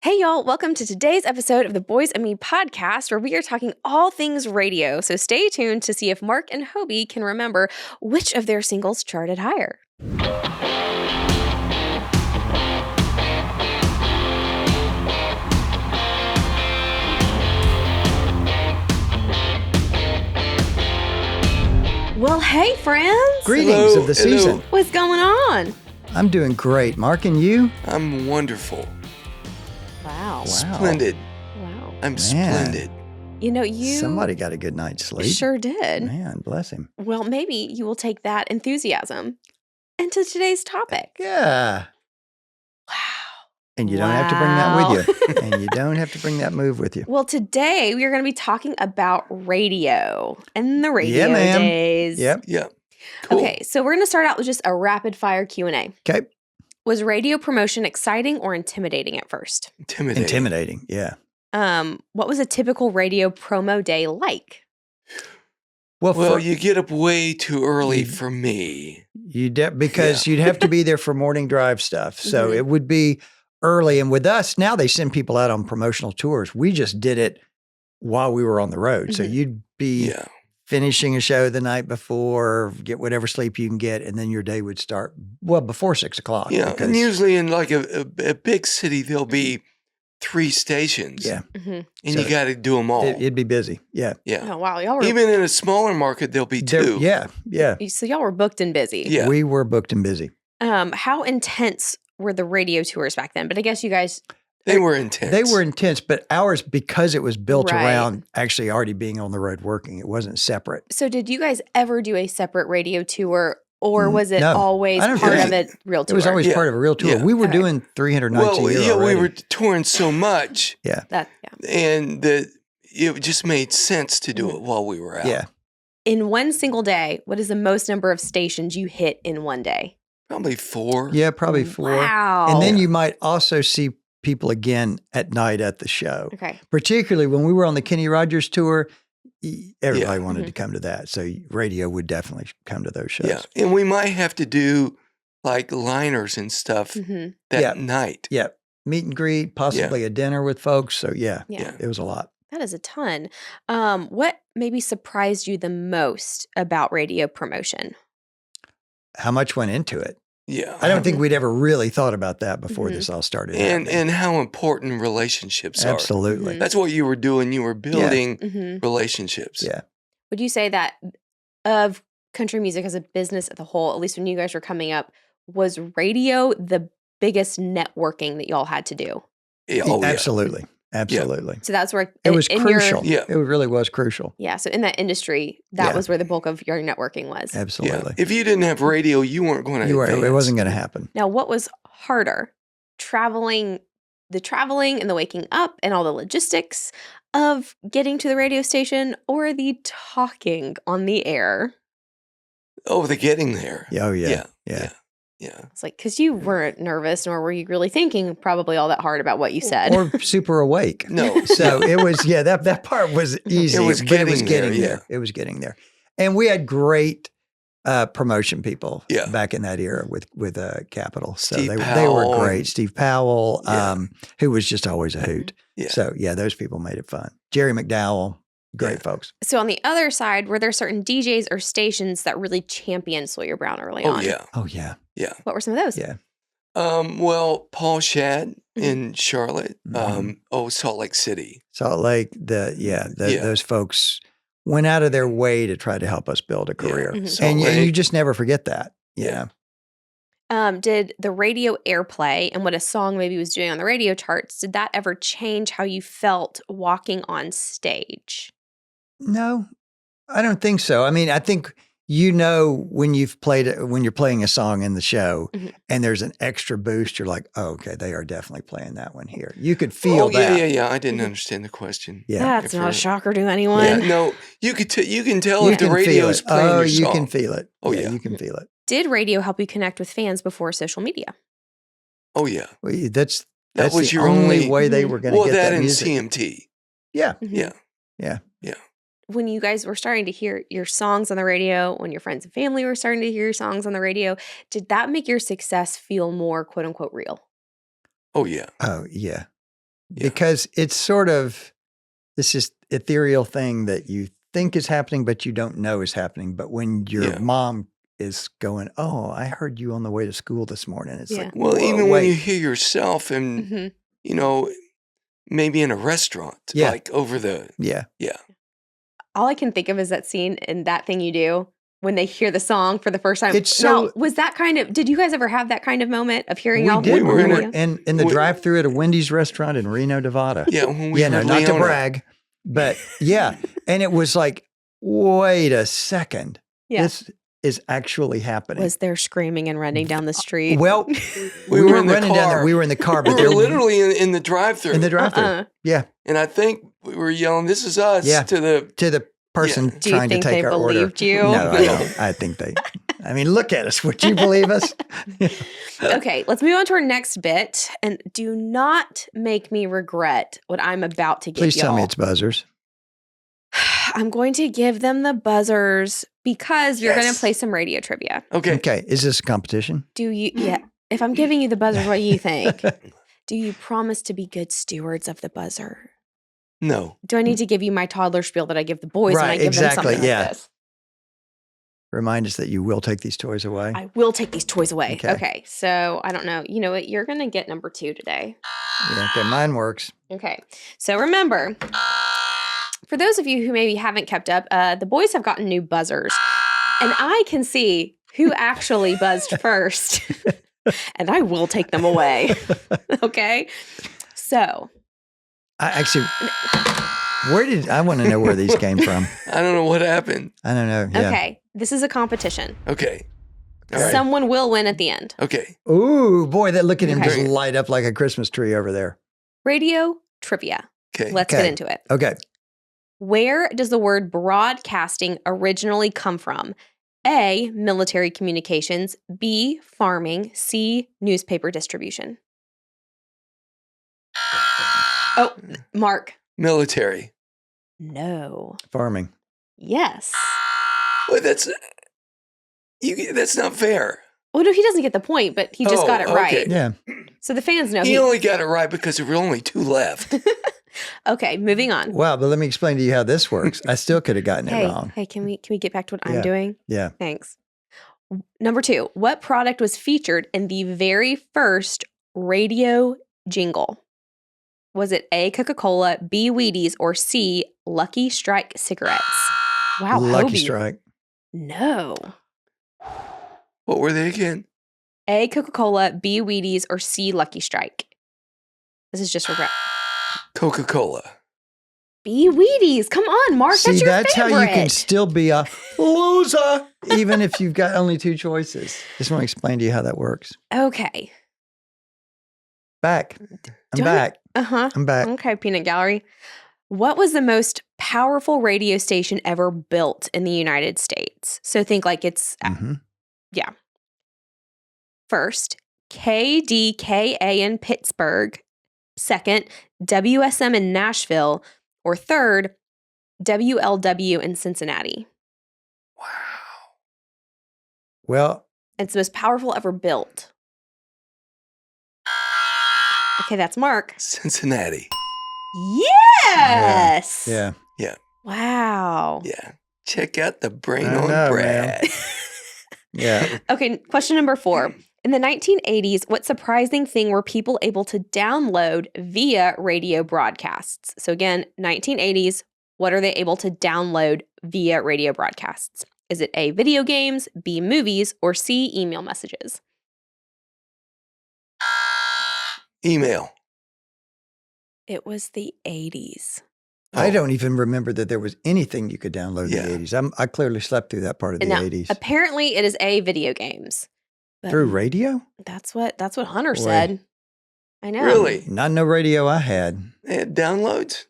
Hey, y'all, welcome to today's episode of the Boys and Me podcast, where we are talking all things radio. So stay tuned to see if Mark and Hobie can remember which of their singles charted higher. Well, hey, friends. Greetings of the season. What's going on? I'm doing great. Mark, and you? I'm wonderful. Wow. Splendid. Wow. I'm splendid. You know, you Somebody got a good night's sleep. sure did. Man, bless him. Well, maybe you will take that enthusiasm into today's topic. Yeah. Wow. And you don't have to bring that with you. And you don't have to bring that move with you. Well, today we are going to be talking about radio and the radio Yeah, ma'am. days. Yep. Yeah. Cool. Okay, so we're going to start out with just a rapid fire Q&A. Okay. Was radio promotion exciting or intimidating at first? Intimidating. Yeah. What was a typical radio promo day like? Well, you get up way too early for me. because you'd have to be there for morning drive stuff. So Mhm. it would be early. And with us, now they send people out on promotional tours. We just did it while we were on the road. So Mhm. you'd be Yeah. finishing a show the night before, get whatever sleep you can get, and then your day would start, before 6 o'clock. Yeah. because- And usually in like a big city, there'll be 3 stations. Yeah. Mhm. And So you got to do them all. It'd be busy. Yeah. Yeah. Oh, wow. Y'all were, Even in a smaller market, there'll be 2. Yeah. Yeah. so y'all were booked and busy. Yeah. We were booked and busy. How intense were the radio tours back then? But I guess you guys, They were intense. They were intense, but ours, because it was built Right. around actually already being on the road working, it wasn't separate. so did you guys ever do a separate radio tour, or Mm, was it no. always I don't part think- of a real It tour? was always Yeah. part of a real tour. Yeah. We were Okay. doing 300 nights Well, a year yeah, already. we were touring so much, That, yeah. and that it just made sense to do it while we were out. Yeah. In one single day, what is the most number of stations you hit in one day? Probably 4. Yeah, probably 4. Wow. And then Yeah. you might also see people again at night at the show. Okay. Particularly when we were on the Kenny Rogers tour, everybody Yeah. wanted Mhm. to come to that. So radio would definitely come to those shows. Yeah. And we might have to do like liners and stuff hmm that Yeah. night. Yeah. Meet and greet, possibly a dinner with folks. So yeah, Yeah. it was a lot. That is a ton. What maybe surprised you the most about radio promotion? How much went into it? Yeah. I don't think we'd ever really thought about that before Mhm. this all started. and happening. how important relationships are. Absolutely. Mhm. That's what you were doing. You were building hmm relationships. Yeah. Would you say that of country music as a business as a whole, at least when you guys were coming up, was radio the biggest networking that y'all had to do? Yeah, oh, yeah. Absolutely. Absolutely. So that's where It was in crucial. Yeah. It really was crucial. Yeah. So in that industry, that Yeah. was where the bulk of your networking was. Yeah. Absolutely. If you didn't have radio, you weren't going to It wasn't going to happen. Now, what was harder? Traveling and the waking up and all the logistics of getting to the radio station, or the talking on the air? Oh, the getting there. Oh, yeah. Yeah. Yeah. Yeah. It's like, because you weren't nervous, nor were you really thinking probably all that hard about what you said. Or super awake. No. So it was, that part was easy. was but it was getting getting there, yeah. there. It was getting there. And we had great promotion people Yeah. back in that era with Capitol. So Steve they were Powell great. and- Steve Powell, Yeah. who was just always a hoot. Yeah. So yeah, those people made it fun. Jerry McDowell, great Yeah. folks. So on the other side, were there certain DJs or stations that really championed Sawyer Brown early Oh, on? yeah. Oh yeah. Yeah. What were some of those? Yeah. Well, Paul Shad Mhm. in Charlotte. Mhm. Salt Lake City. Salt Lake, Yeah. those folks went out of their way to try to help us build a career. Mhm. Salt And you Lake. just never forget that. You Yeah. know? Did the radio airplay and what a song maybe was doing on the radio charts, did that ever change how you felt walking on stage? No, I don't think so. I mean, I think when you're playing a song in the show Mhm. and there's an extra boost, you're like, oh, okay, they are definitely playing that one here. You could feel Oh, that. yeah. I didn't Mhm. understand the question. Yeah. That's If not a you're- shocker to anyone. Yeah. No, you can tell You if the can feel radio's it. playing Oh, your you song. can feel it. Oh, yeah. You can feel it. Did radio help you connect with fans before social media? Oh, yeah. Well, that's That was the your only only. way they Mhm. were going to Well, get that that and music. CMT. Yeah. Mhm. Yeah. Yeah. When you guys were starting to hear your songs on the radio, when your friends and family were starting to hear your songs on the radio, did that make your success feel more quote unquote real? Oh, yeah. Oh, yeah. Yeah. because it's sort of this ethereal thing that you think is happening, but you don't know is happening. But when your Yeah. mom is going, "Oh, I heard you on the way to school this morning," it's Yeah. like, Well, whoa, even when wait. you hear yourself and, hmm you know, maybe in a restaurant, Yeah. like over the, Yeah. All I can think of is that scene in That Thing You Do when they hear the song for the first time. It's Now, so- was that kind of, did you guys ever have that kind of moment of hearing We y'all did. on were the in We it. were radio? in the We- drive-through at a Wendy's restaurant in Reno, Nevada. yeah, when we Yeah, no, heard not to Leona. brag, but yeah. And it was like, wait a second. Yeah. This is actually happening. Was there screaming and running down the street? Well, We we were weren't in the running down car. there. We were in the car, We but were they're literally in the drive-through. in the drive-through. Uh-uh. Yeah, And I think we were yelling, "This is us!" Yeah. to the. to the person Yeah. Do you trying to think take they our order. believed you? No, I don't. I think they. I mean, look at us. Would you believe us? Okay, let's move on to our next bit. And do not make me regret what I'm about to give Please y'all. tell me it's buzzers. I'm going to give them the buzzers because you're going Yes. to play some radio trivia. Okay. Okay, is this a competition? Do you, yeah, if I'm giving you the buzzers, what do you think? Do you promise to be good stewards of the buzzer? No. Do I need to give you my toddler spiel that I give the boys when I Right, give them exactly, something yeah. like this? Remind us that you will take these toys away. I will take these toys away. Okay. Okay, so I don't know. You know what? You're going to get number 2 today. Yeah, okay, mine works. Okay, so remember, for those of you who maybe haven't kept up, the boys have gotten new buzzers, and I can see who actually buzzed first, and I will take them away. Okay, so I actually, I want to know where these came from. I don't know what happened. I don't know. Yeah. okay, this is a competition. Okay. All right. Someone will win at the end. Okay. Ooh, boy, that look at him Okay. just light up like a Christmas tree over there. Radio trivia. Okay. Let's Okay. get into it. Okay. Where does the word broadcasting originally come from? A, military communications, B, farming, C, newspaper distribution. Oh, Mark. Military. No. Farming. Yes. Well, that's not fair. Well, no, he doesn't get the point, but he just Oh, got it right. okay. Yeah. So the fans know. He only got it right because there were only 2 left. Okay, moving on. Wow, but let me explain to you how this works. I still could have gotten it Hey, wrong. hey, can we get back to what Yeah. I'm doing? Yeah. Thanks. Number 2, what product was featured in the very first radio jingle? Was it A, Coca-Cola, B, Wheaties, or C, Lucky Strike cigarettes? Wow, Lucky Hobie. Strike. No. What were they again? A, Coca-Cola, B, Wheaties, or C, Lucky Strike? This is just regret. Coca-Cola. B, Wheaties. Come on, Mark. See, that's your that's favorite. how you can still be a loser, even if you've got only 2 choices. Just want to explain to you how that works. Okay. Back. I'm Do I- back. Uh-huh. I'm back. Okay, Peanut Gallery. What was the most powerful radio station ever built in the United States? So think like it's Mhm. first KDKA in Pittsburgh, second WSM in Nashville, or third WLW in Cincinnati. Wow. Well, It's the most powerful ever built. Okay, that's Mark. Cincinnati. Yes. yeah. Wow. Yeah. Check out the brain I on know, Brad. Yeah. Okay, question number 4. In the 1980s, what surprising thing were people able to download via radio broadcasts? So again, 1980s, what are they able to download via radio broadcasts? Is it A, video games, B, movies, or C, email messages? Email. It was the 80s. I Oh. don't even remember that there was anything you could download Yeah. in the 80s. I clearly slept through that part of the And now, 80s. apparently it is A, video games. But Through radio? That's what Hunter Boy. said. I know. Really? Not no radio I had. They had downloads?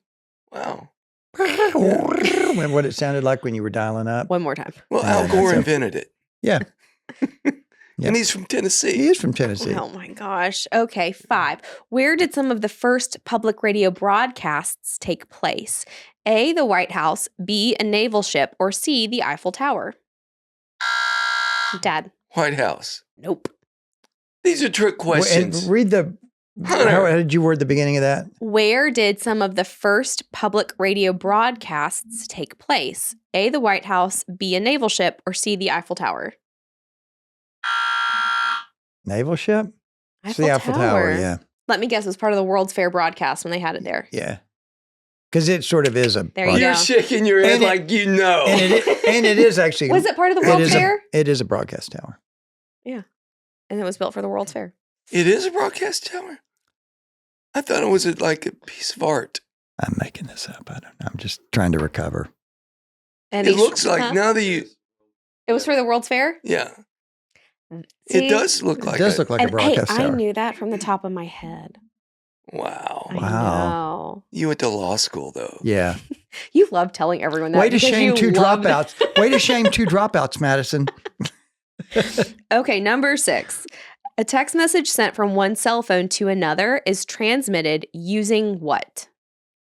Wow. Remember what it sounded like when you were dialing up? One more time. Well, Yeah, Al Gore that's a- invented it. Yeah. And he's from He Tennessee. is from Tennessee. Oh my gosh. Okay, 5. Where did some of the first public radio broadcasts take place? A, the White House, B, a naval ship, or C, the Eiffel Tower? Dad, White House. nope. These are trick Well, and questions. read the How did you word the beginning of that? Where did some of the first public radio broadcasts take place? A, the White House, B, a naval ship, or C, the Eiffel Tower? Naval ship? It's the Eiffel Tower, yeah. Let me guess, it was part of the World's Fair broadcast when they had it there. Yeah. Because it sort of is a There you You're go. shaking your head like you know. And it is actually. Was it part of the World's Fair? It is a broadcast tower. Yeah. And it was built for the World's Fair. It is a broadcast tower? I thought it was like a piece of art. I'm making this up. I don't know. I'm just trying to recover. And It looks like now that you... It was for the World's Fair? Yeah. See? It does look like It does look like a broadcast I tower. knew that from the top of my head. Wow. I Wow. know. You went to law school, though. Yeah. You love telling everyone that. Way to because shame you two love- dropouts. Way to shame two dropouts, Madison. Okay, number 6. A text message sent from one cell phone to another is transmitted using what?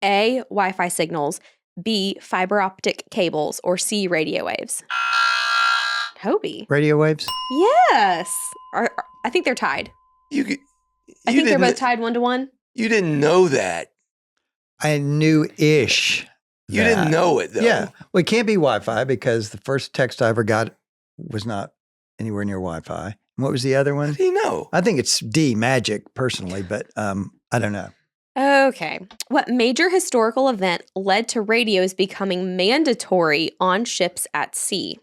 A, Wi-Fi signals, B, fiber optic cables, or C, radio waves? Hobie. Radio waves? Yes. I think they're tied. You I think they're didn't- both tied 1-1. You didn't know that. I knew-ish. You didn't know it, though. Yeah. Well, it can't be Wi-Fi because the first text I ever got was not anywhere near Wi-Fi. And what was the other How one? do you know? I think it's D, magic, personally, but I don't know. Okay. What major historical event led to radios becoming mandatory on ships at sea?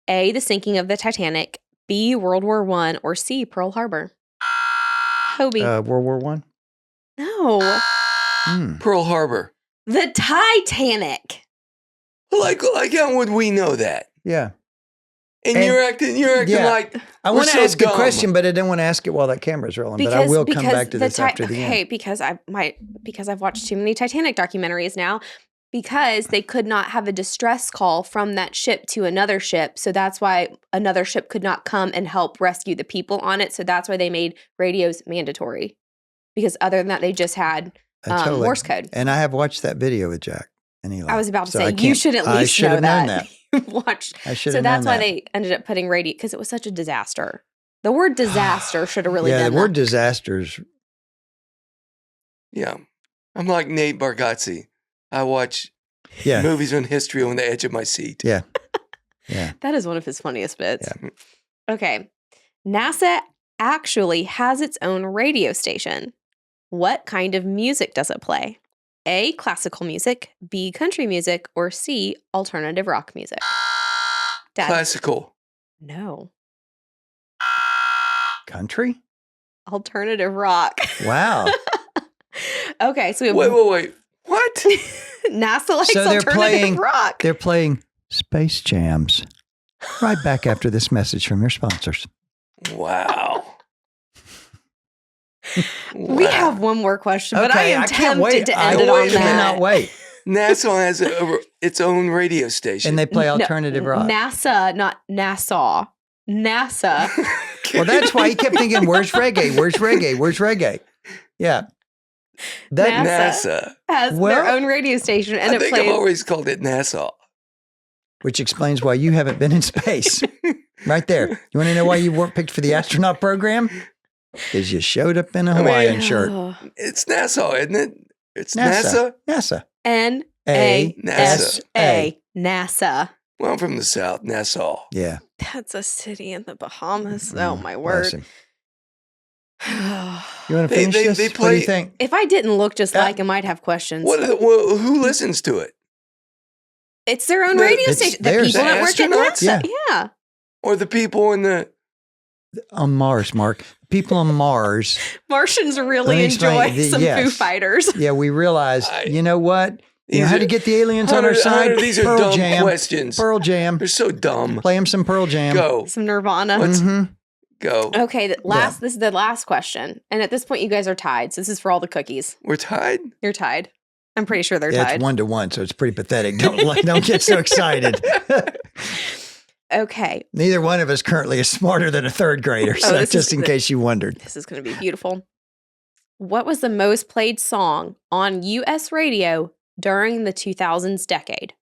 A, the sinking of the Titanic, B, World War I, or C, Pearl Harbor? Hobie. World War One? No. Pearl Harbor. The Titanic. Like how would we know that? Yeah. And you're acting yeah. like I we're want to so ask a dumb. question, but I don't want to ask it while that camera's rolling. But I will come back to this after the end. because I've watched too many Titanic documentaries now. Because they could not have a distress call from that ship to another ship, so that's why another ship could not come and help rescue the people on it. So that's why they made radios mandatory. Because other than that, they just had Totally. Morse code. And I have watched that video with Jack and Eli. I was about to So say I you can't- should at I least should know have known that. that. Watched. I should So have that's known why that. they ended up putting radio because it was such a disaster. The word disaster should have really yeah, been the word that. disasters. Yeah. I'm like Nate Bargatze. I watch Yeah. movies on history on the edge of my seat. Yeah. Yeah. That is one of his funniest bits. Yeah. Okay. NASA actually has its own radio station. What kind of music does it play? A, classical music, B, country music, or C, alternative rock music? Dad. Classical. No. Country? Alternative rock. Wow. Okay, so we have Wait. What? NASA likes So they're alternative playing- rock. They're playing Space Jams. Right back after this message from your sponsors. Wow. We Wow. have one more question, but I Okay, am can't tempted wait. to I end it on cannot that. wait. NASA has its own radio station. And they play No, alternative rock. NASA, not Nassau. NASA. Well, that's why he kept thinking, where's reggae? Where's reggae? Where's reggae? Yeah. That NASA. has their Well, own radio station, and I it think I've plays. always called it Nassau. which explains why you haven't been in space. Right there. You want to know why you weren't picked for the astronaut program? Because you showed up in a I mean- Hawaiian shirt. Oh. It's Nassau, isn't it? It's NASA. NASA. NASA. NASA. Well, I'm from the South, Nassau. Yeah. That's a city in the Bahamas. Mm, Oh, my bless word. him. You want to They- finish they- this? they What do you play- think? If I didn't look just Yeah. like him, I'd have questions. Who listens to it? It's their own The- radio it's station. The theirs. people The that work at astronauts? NASA. Yeah. Or the people in the... On Mars, Mark. People on Mars. Martians really Let me explain. enjoy some Foo Yes. Fighters. Yeah, we realized, you know what? You know These how are- to get the aliens on our Hunter, side? these are Pearl dumb Jam. questions. Pearl Jam. They're so dumb. Play him some Pearl Jam. Go. Some Nirvana. Let's- Mhm. Go. Okay, this is the last question. And at this point, you guys are tied. So this is for all the cookies. We're tied? You're tied. I'm pretty sure they're Yeah, tied. it's 1-1, so it's pretty pathetic. Don't get so excited. Okay, Neither one of us currently is smarter than a third grader, so this just is in the- case you wondered. this is going to be beautiful. What was the most played song on U.S. radio during the 2000s decade?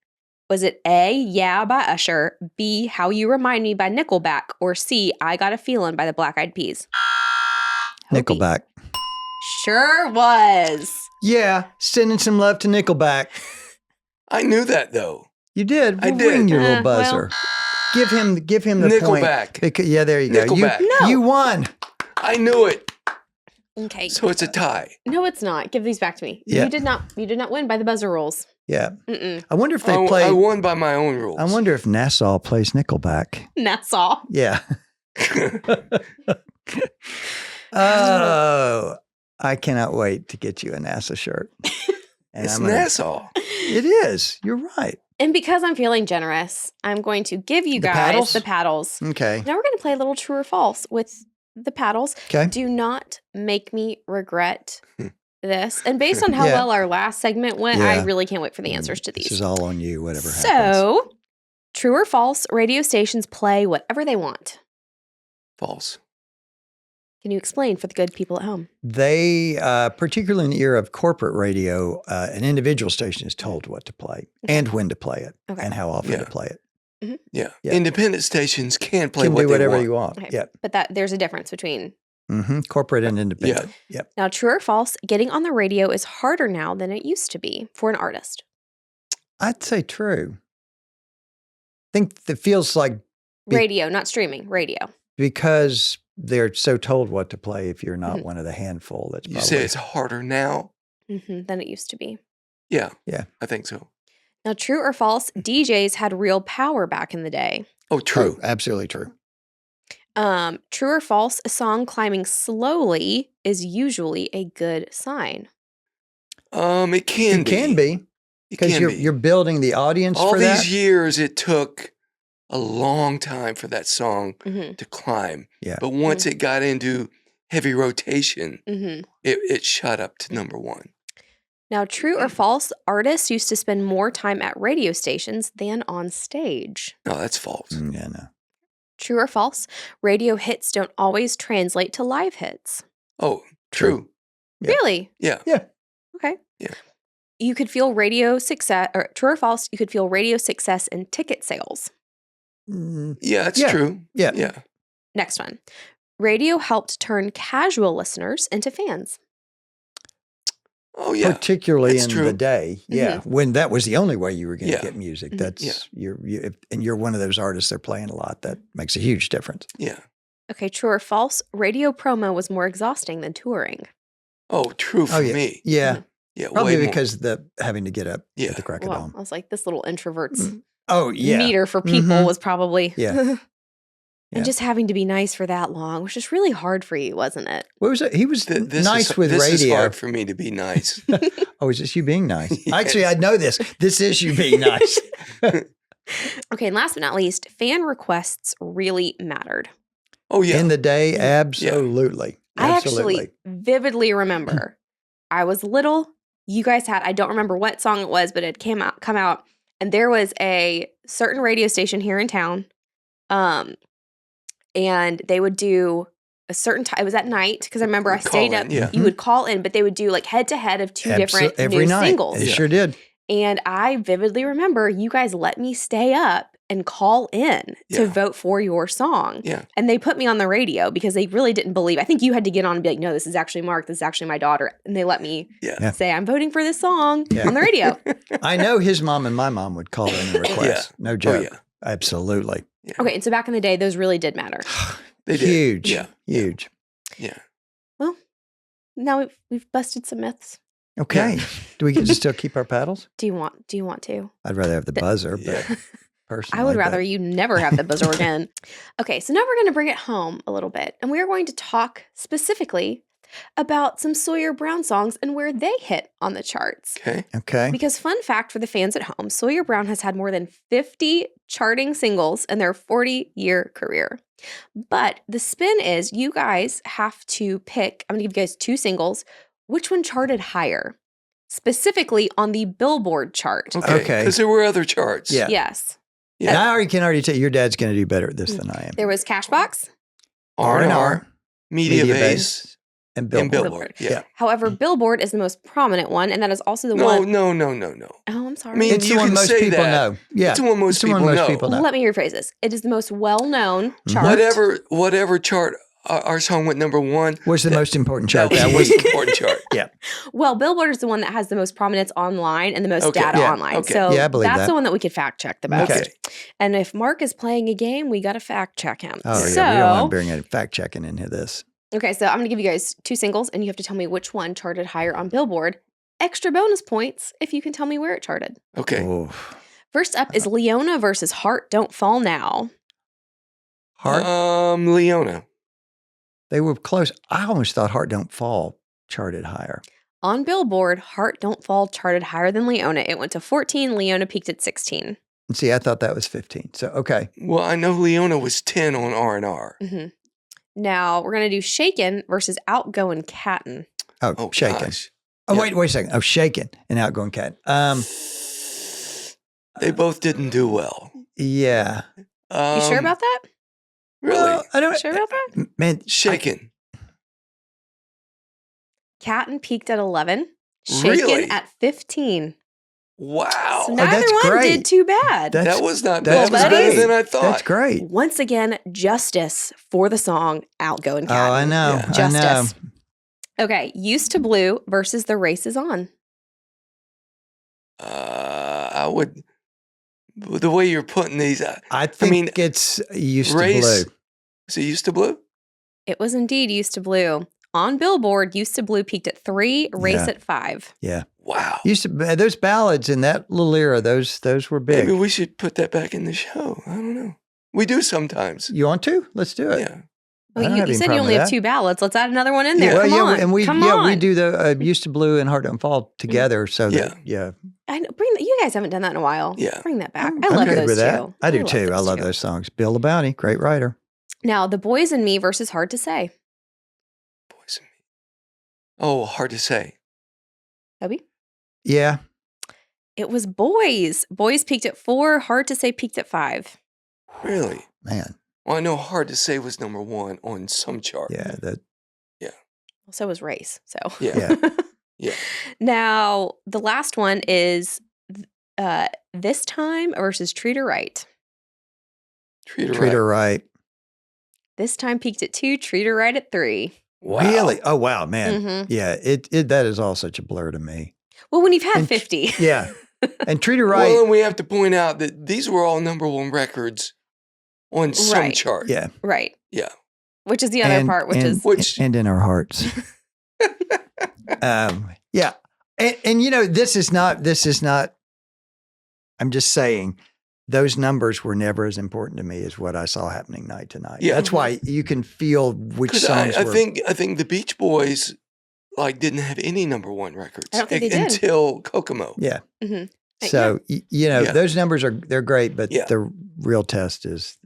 Was it A, Yeah by Usher, B, How You Remind Me by Nickelback, or C, I Got a Feeling by the Black Eyed Peas? Hobie. Nickelback. Sure was. Yeah, sending some love to Nickelback. I knew that though. You did. I Well, did. ring your little well. buzzer. Give him the point. Nickelback. Because, yeah, there you go. Nickelback. No. You won. I knew it. Okay. So it's a tie. No, it's not. Give these back to me. Yeah. You did not win by the buzzer rules. Yeah. Mm-mm. I wonder if they I play. won by my own rules. I wonder if Nassau plays Nickelback. Nassau. Yeah. Oh, I cannot wait to get you a NASA shirt. And It's I'm gonna- Nassau. It is. You're right. And because I'm feeling generous, I'm going to give you The guys paddles? the paddles. Okay. Now we're going to play a little true or false with the paddles. Okay. Do not make me regret this. And based on how Yeah. well our last segment went, I Yeah. really can't wait for the answers to This these. is all on you, whatever happens. So, true or false, radio stations play whatever they want. False. Can you explain for the good people at home? They, particularly in the era of corporate radio, an individual station is told what to play and when to play it Okay. and how often Yeah. to play it. Yeah. Yeah. Independent stations can play Can what do they whatever want. you want. Okay. Yep. But there's a difference between. Corporate and independent. Yep. Now, true or false, getting on the radio is harder now than it used to be for an artist. I'd say true. I think it feels like Radio, not streaming, radio. because they're so told what to play if you're not Mhm. one of the handful. That's You probably say it's harder now? Than it used to be. Yeah. Yeah. I think so. Now, true or false, DJs had real power back in the day. Oh, true. Absolutely true. True or false, a song climbing slowly is usually a good sign. It can It be. can be It because can you're be. building the audience All for these that. years, it took a long time for that song Mm-hmm. to climb. Yeah. But once it got into heavy rotation, Mm-hmm. it shot up to number one. Now, true or false, artists used to spend more time at radio stations than on stage. No, that's false. Yeah, no. True or false, radio hits don't always translate to live hits. Oh, True. true. Yeah. Really? Yeah. Okay. Yeah. You could feel radio success, or true or false, you could feel radio success in ticket sales. Mm, Yeah, that's Yeah. true. Yeah. Yeah. Next one. Radio helped turn casual listeners into fans. Oh, yeah. Particularly That's in true. the day. Yeah. When that was the only way you were going to Yeah. get music. Mhm. That's and you're one of those artists they're playing a lot. That makes a huge difference. Yeah. Okay, true or false, radio promo was more exhausting than touring. Oh, true for yeah. me. Yeah. Yeah. Probably way more. because the having to get up Yeah. at the crack of Well, dawn. I was like, this little introvert's Oh, yeah. meter for people Mhm. was probably. Yeah. And Yeah. just having to be nice for that long was just really hard for you, wasn't it? What was it? He was This nice is, with this is radio. hard for me to be nice. Oh, is this you being nice? Yes. Actually, I know this. This is you being nice. Okay, and last but not least, fan requests really mattered. Oh, yeah. In the day, absolutely. I Absolutely. actually vividly remember I was little. You guys had, I don't remember what song it was, but it come out, and there was a certain radio station here in town. And they would do a certain time. It was at night because I remember I Call stayed in, up. yeah. You would call in, but they would do like head to head of two different every new night. singles. They Yeah. sure did. And I vividly remember you guys let me stay up and call in to Yeah. vote for your song. Yeah. And they put me on the radio because they really didn't believe. I think you had to get on and be like, no, this is actually Mark. This is actually my daughter. And they let me Yeah. say, I'm voting for this song Yeah. on the radio. I know his mom and my mom would call in and request. No Oh, joke. yeah. Absolutely. Yeah. Okay. And so back in the day, those really did matter. They did. Huge. Yeah. Huge. Yeah. Now we've busted some myths. Okay. Do we get to still keep our paddles? Do you want to? I'd rather have the buzzer, but Yeah. personally. I would but- rather you never have the buzzer again. Okay, so now we're going to bring it home a little bit, and we're going to talk specifically about some Sawyer Brown songs and where they hit on the charts. Okay. Okay. Because fun fact for the fans at home, Sawyer Brown has had more than 50 charting singles in their 40-year career. But the spin is you guys have to pick, I'm going to give you guys two singles, which one charted higher? Specifically on the Billboard chart. Okay. Okay. Because there were other charts. Yeah. Yes. Yeah. And I can already tell your dad's going to do better at this than I am. There was Cashbox. R&R, Media Base, and and Billboard. Billboard. Yeah. Yeah. However, Billboard is the most prominent one, and that is also the No, one. no. Oh, I'm sorry. I mean, It's the you one can most say people that. know. Yeah. It's the one most It's the one people most know. people know. Let me rephrase this. It is the most well-known Mhm. chart. Whatever chart our song went number one. Was the most important chart That was that the most week. important chart. Well, Billboard is the one that has the most prominence online and the most Okay. data Yeah. online. Okay. So Yeah, I believe that's that. the one that we could fact check the best. Okay. And if Mark is playing a game, we got to fact check him. Oh, so, yeah. We don't want to bring any fact checking into this. okay, so I'm going to give you guys 2 singles, and you have to tell me which one charted higher on Billboard. Extra bonus points if you can tell me where it charted. Okay. Oh. First up is Leona versus Heart Don't Fall Now. Heart, Leona. they were close. I almost thought Heart Don't Fall charted higher. On Billboard, Heart Don't Fall charted higher than Leona. It went to 14. Leona peaked at 16. And see, I thought that was 15. So, okay. Well, I know Leona was 10 on R&R. Mm-hmm. Now we're going to do Shaken versus Outgoing Catten. Oh, Oh, Shaken. gosh. Oh, Yeah. wait a second. Oh, Shaken and Outgoing Cat. They both didn't do well. Yeah. You sure about that? Really? Well, I don't. Sure about that? Man, Shaken. Catten peaked at 11. Shaken Really? at 15. Wow. So neither that's one great. did too bad. That's- that was not that's that was better great. than I thought. That's great. Once again, justice for the song Outgoing Oh, I Catten. know. Yeah. I know. Justice. Okay, Used to Blue versus The Race is On. I would. The way you're putting these, I think mean, it's Used to Race- Blue. is it used to blue? It was indeed Used to Blue. On Billboard, Used to Blue peaked at 3, Race Yeah. at 5. Yeah. Wow. Used to those ballads in that little era, those were big. Maybe we should put that back in the show. I don't know. We do sometimes. You want to? Let's do it. Yeah. I don't Well, have you any said you problem only with have that. 2 ballots. Let's add another one in there. Yeah. Come on. and we Come we on. do the Used to Blue and Heart Don't Fall together. So that, yeah. I know, you guys haven't done that in a while. Yeah. Bring that back. I'm I love good those with that. too. I do too. I love too. those songs. Bill the Bounty, great writer. Now, The Boys and Me versus Hard to Say. Boys and me. Oh, hard to say. Hobie? Yeah. It was Boys. Boys peaked at 4. Hard to Say peaked at 5. Really? Man. Well, I know hard to say was number 1 on some chart. Yeah. That. So was Race. So Yeah. Yeah. Now, the last one is This Time versus Treat Her Right. Treat her Treat right. her right. This time peaked at 2. Treat Her Right at 3. Wow. Really? Oh wow, man. Mhm. Yeah. It that is all such a blur to me. Well, when you've had And- 50. Yeah. And Treat her right. Well, and we have to point out that these were all number 1 records on some Right. chart. Yeah. Right. Yeah. Which is the other part, which is Which- and in our hearts. Yeah. And you know, this is not, I'm just saying those numbers were never as important to me as what I saw happening night to night. Yeah. That's why you can feel which 'Cause songs I were. think the Beach Boys didn't have any number 1 records I don't think they did. until Kokomo. Yeah. Mhm. So, you know, Yeah. those numbers they're great, but Yeah. the real test is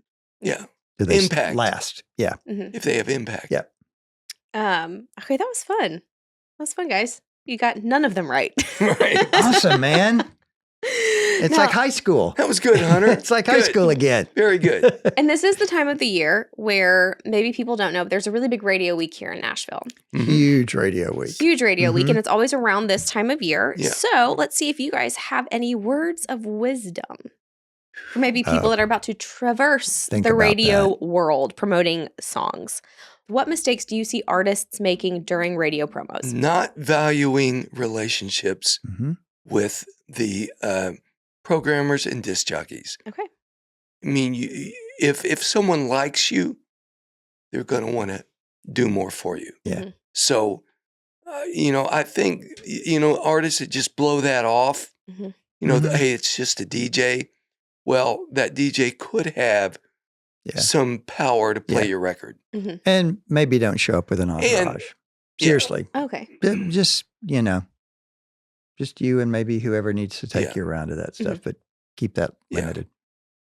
Yeah. do they Impact. last? Yeah. Mhm. If they have impact. Yeah. Okay, that was fun. That was fun, guys. You got none of them right. Right. Awesome, man. It's Now- like high school. That was good, Hunter. It's like high Good. school again. Very good. And this is the time of the year where maybe people don't know, but there's a really big radio week here in Nashville. Mhm. Huge radio week. Huge radio week, Mhm. and it's always around this time of year. Yeah. So let's see if you guys have any words of wisdom for maybe people Oh. that are about to traverse Think the about radio world promoting songs. What mistakes do you see artists making during radio promos? Not valuing relationships Mhm. with the programmers and disc jockeys. Okay. I mean, if someone likes you, they're going to want to do more for you. Yeah. Mhm. So, I think, artists that just blow that off, Mhm. Mhm. hey, it's just a DJ. Well, that DJ could have Yeah. some power to play Yeah. your record. And maybe don't show up with an entourage. Yeah. Seriously. Okay. Just, just you and maybe whoever needs to take Yeah. you around to that stuff, but keep that Yeah. limited.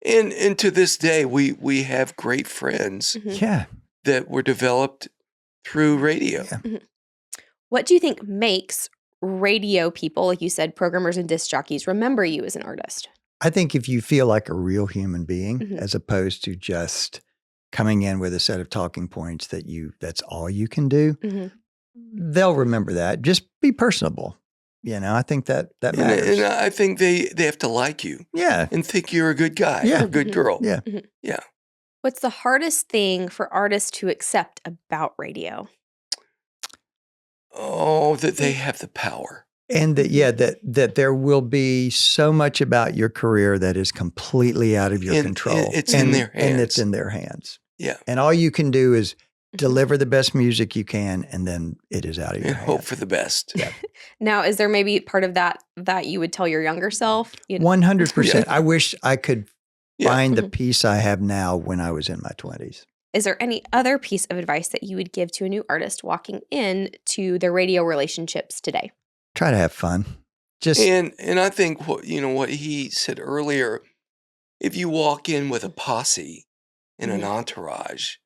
And to this day, we have great friends Mhm. Yeah. that were developed through radio. Yeah. What do you think makes radio people, like you said, programmers and disc jockeys, remember you as an artist? I think if you feel like a real human being, Mhm. as opposed to just coming in with a set of talking points that's all you can do, Mhm. they'll remember that. Just be personable. I think that matters. And I think they have to like you Yeah. and think you're a good guy Yeah. or a good Mhm. girl. Yeah. What What's the hardest thing for artists to accept about radio? Oh, that they have the power. And that there will be so much about your career that is completely out of your control. It's in their hands. And it's in their hands. Yeah. And all you can do is deliver the best music you can, and then it is out of your And hands. hope for the best. Yeah. Now, is there maybe part of that you would tell your younger self? 100%. I wish I could Yeah. find the peace I have now when I was in my 20s. Is there any other piece of advice that you would give to a new artist walking in to their radio relationships today? Try to have fun. Just And I think what he said earlier, if you walk in with a posse and an entourage,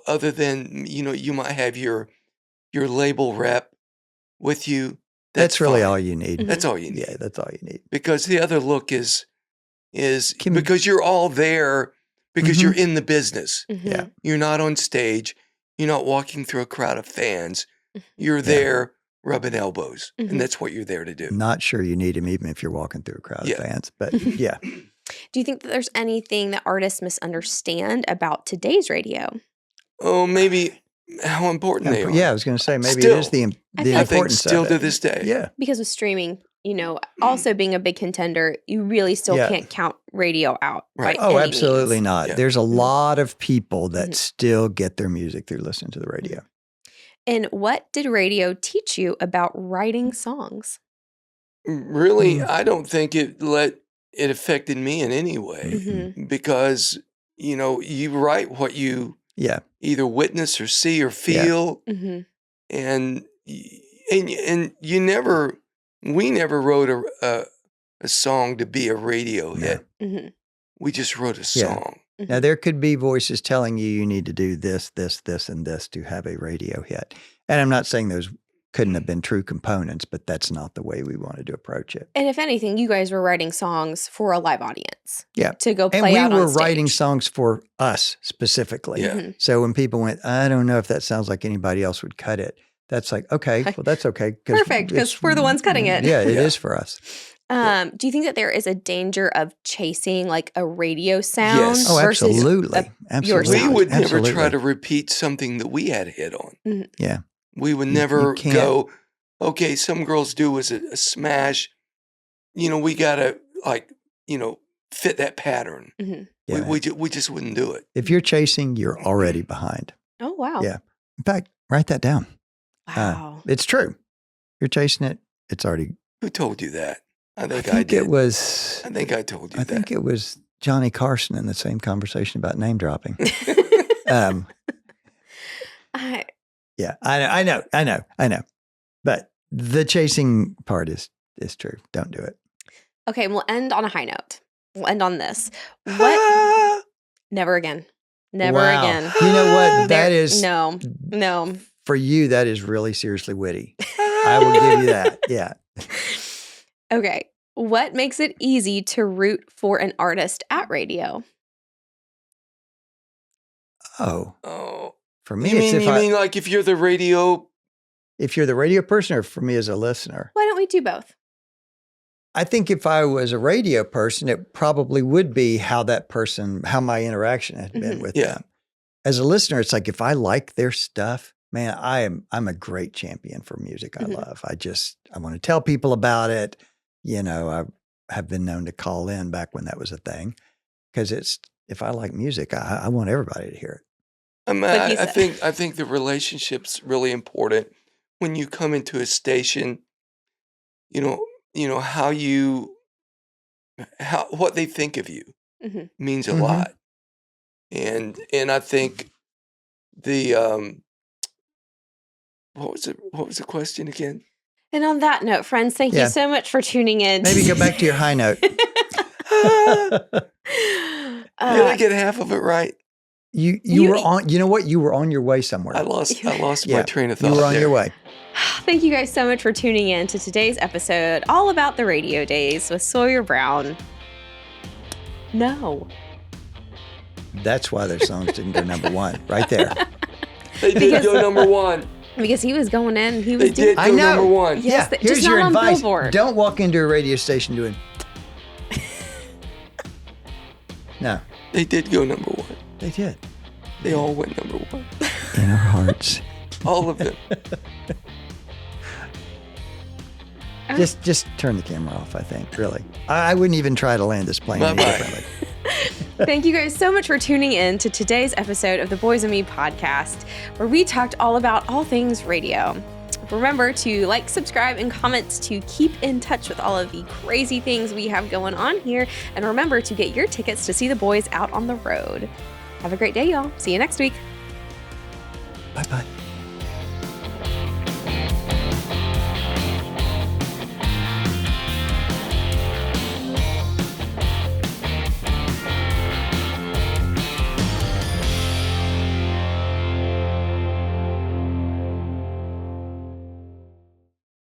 other than you might have your label rep with you. that's really fine. all you need. Mhm. That's all you need. Yeah, that's all you need. Because the other look is Can- because you're all there because Mhm. you're in the business. Mhm. Yeah. You're not on stage. You're not walking through a crowd of fans. You're Yeah. there rubbing elbows, Mhm. and that's what you're there to do. Not sure you need him even if you're walking through a crowd Yeah. of fans. But yeah. Do you think that there's anything that artists misunderstand about today's radio? Oh, maybe how important they are. Yeah, I was going to say maybe Still, it is the I feel I think importance still of to it. this day. Yeah. Because with streaming, also being a big contender, you really still Yeah. can't count radio out. Right. By Oh, any absolutely means. not. Yeah. There's a lot of people that Mhm. still get their music through listening to the radio. And what did radio teach you about writing songs? Really, Mm. I don't think it affected me in any way Mhm. because you write what you Yeah. either witness or see or feel, Mm-hmm. and you never. We never wrote a song to be a radio No. hit. Mm-hmm. We just wrote a Yeah. song. Now, there could be voices telling you need to do this, this, this, and this to have a radio hit. And I'm not saying those couldn't have been true components, but that's not the way we wanted to approach it. And if anything, you guys were writing songs for a live audience. Yeah. To go play And we out on were stage. writing songs for us specifically. Yeah. Mhm. So when people went, I don't know if that sounds like anybody else would cut it. That's like, okay, well, that's okay. Perfect, 'cause it's- we're the ones cutting it. Yeah, it Yeah. is for us. Do you think that there is a danger of chasing like a radio sound Yes. Oh, versus absolutely. your Absolutely. We would never Absolutely. try to repeat something that we had a hit on. Yeah. We would You never can't. go, okay, some girls do as a smash. We got to fit that pattern. Yeah. We just wouldn't do it. If you're chasing, you're already behind. Oh wow. Yeah. In fact, write that down. Wow. It's true. You're chasing it. It's already. Who told you that? I I think I think did. it was. I think I told you I that. think it was Johnny Carson in the same conversation about name dropping. I- Yeah, I know. But the chasing part is true. Don't do it. okay, we'll end on a high note. We'll end on this. What? Ah, Never again. Never Wow. again. You know what? There- That is no. for you. That is really seriously witty. I will give you that. Yeah. Okay. What makes it easy to root for an artist at radio? Oh, Oh, for me, you it's mean like if you're the radio? if you're the radio person, or for me as a listener. Why don't we do both? I think if I was a radio person, it probably would be how my interaction had been Mhm. with Yeah. them. As a listener, it's like if I like their stuff, man, I'm a great champion for music I Mhm. love. I want to tell people about it. I have been known to call in back when that was a thing because if I like music, I want everybody to hear it. Like you I said. think the relationship's really important when you come into a station. What they think of you Mhm. means a Mhm. lot, and I think the what was the question again? And on that note, friends, thank Yeah. you so much for tuning in. Maybe go back to your high note. Did I get half of it right? You You- were on. You know what? You were on your way somewhere. I lost Yeah, my train of thought. You were on there. your way. Thank you guys so much for tuning in to today's episode, all about the radio days with Sawyer Brown. No. That's why their songs didn't go number one. Right there. They did Because- go number one. Because he was going in, he was They did I go know. number one. Yes, Yeah, just here's not your on advice. Billboard. Don't walk into a radio station doing. No. They did go number one. They did. They all went number one. In our hearts. All of them. Just turn the camera off, I think, really. I wouldn't even try to land this plane any Bye-bye. differently. Thank you guys so much for tuning in to today's episode of the Boys and Me podcast, where we talked all about all things radio. Remember to like, subscribe, and comment to keep in touch with all of the crazy things we have going on here. And remember to get your tickets to see the boys out on the road. Have a great day, y'all. See you next week. Bye-bye.